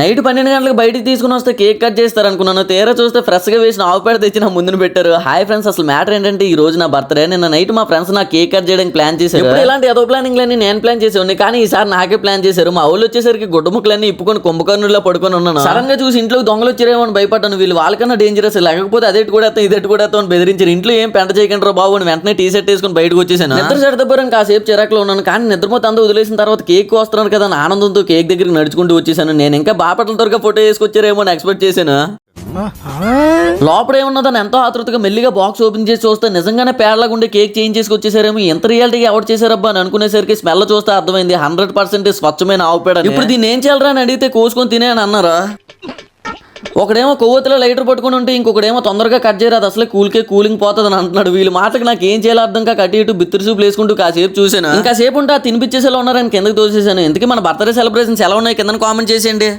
Night 12 గంటలకు బయటికి తీసుకుని వస్తే కేక్ కట్ చేస్తారు అనుకున్నాను. తీరా చూస్తే ఫ్రెష్ గా వేసిన ఆవు పేడ తెచ్చి నా ముందున పెట్టారు. హాయ్ ఫ్రెండ్స్, అసలు మ్యాటర్ ఏంటంటే ఈ రోజు నా బర్త్డే. నిన్న నైట్ మా ఫ్రెండ్స్ నా కేక్ కట్ చేయడానికి ప్లాన్ చేశారు. ఇప్పుడు ఇలాంటి ఏదో ప్లానింగ్ లన్నీ నేను ప్లాన్ చేసేవాడిని, కానీ ఈసారి నాకే ప్లాన్ చేశారు. మా ఊళ్ళు వచ్చేసరికి గుడ్డ ముక్కలన్నీ ఇప్పుకొని కుంభకర్ణుల్లో పడుకొని ఉన్నాను. సడన్ గా చూసి ఇంట్లో దొంగలు వచ్చారేమో అని భయపడ్డాను. వీళ్ళు వాళ్ళకన్నా డేంజరస్, లేకపోతే అదేటి కూడా ఇదేటి కూడా అని బెదిరించారు. ఇంట్లో ఏం పెంట చేయకండి బాబు అని వెంటనే టీ షర్ట్ వేసుకుని బయటకు వచ్చేసాను. నిద్ర చెడదబ్బరం కాసేపు చిరాకులో ఉన్నాను, కానీ నిద్రపోతే అంతా వదిలేసిన తర్వాత కేక్ వస్తున్నాను కదా అని ఆనందంతో కేక్ దగ్గరికి నడుచుకుంటూ వచ్చేసాను. నేను ఇంకా బాపట్ల త్వరగా ఫోటో వేసుకొచ్చారేమో అని ఎక్స్పెక్ట్ చేశాను. లోపల ఏమున్నదని ఎంతో ఆతృతగా మెల్లిగా బాక్స్ ఓపెన్ చేసి చూస్తే నిజంగానే పేడలాగా ఉండే కేక్ చేంజ్ చేసుకొచ్చేసారేమో. ఎంత రియాలిటీగా ఎవరు చేశారబ్బా అని అనుకునేసరికి స్మెల్ చూస్తే అర్థమైంది 100% స్వచ్ఛమైన ఆవు పేడ. ఇప్పుడు దీన్ని ఏం చేయాలరా అని అడిగితే కోసుకొని తినే అని అన్నారా. ఒకడేమో కొవ్వొత్తిలో లైటర్ పట్టుకుని ఉంటే ఇంకొకడేమో తొందరగా కట్ చేయరాదు, అసలే కూలింగ్ పోతుంది అని అంటున్నాడు. వీళ్ళు మాటకి నాకు ఏం చేయాలో అర్థం కాక అటు ఇటు బిత్తిరి సూపులు వేసుకుంటూ కాసేపు చూసాను. ఇంకా సేపు ఉంటే తినిపించేసేలా ఉన్నారని కిందకి తోసేసాను. ఎందుకు మన బర్త్డే సెలబ్రేషన్స్ ఎలా ఉన్నాయి కింద కామెంట్ చేసేయండి.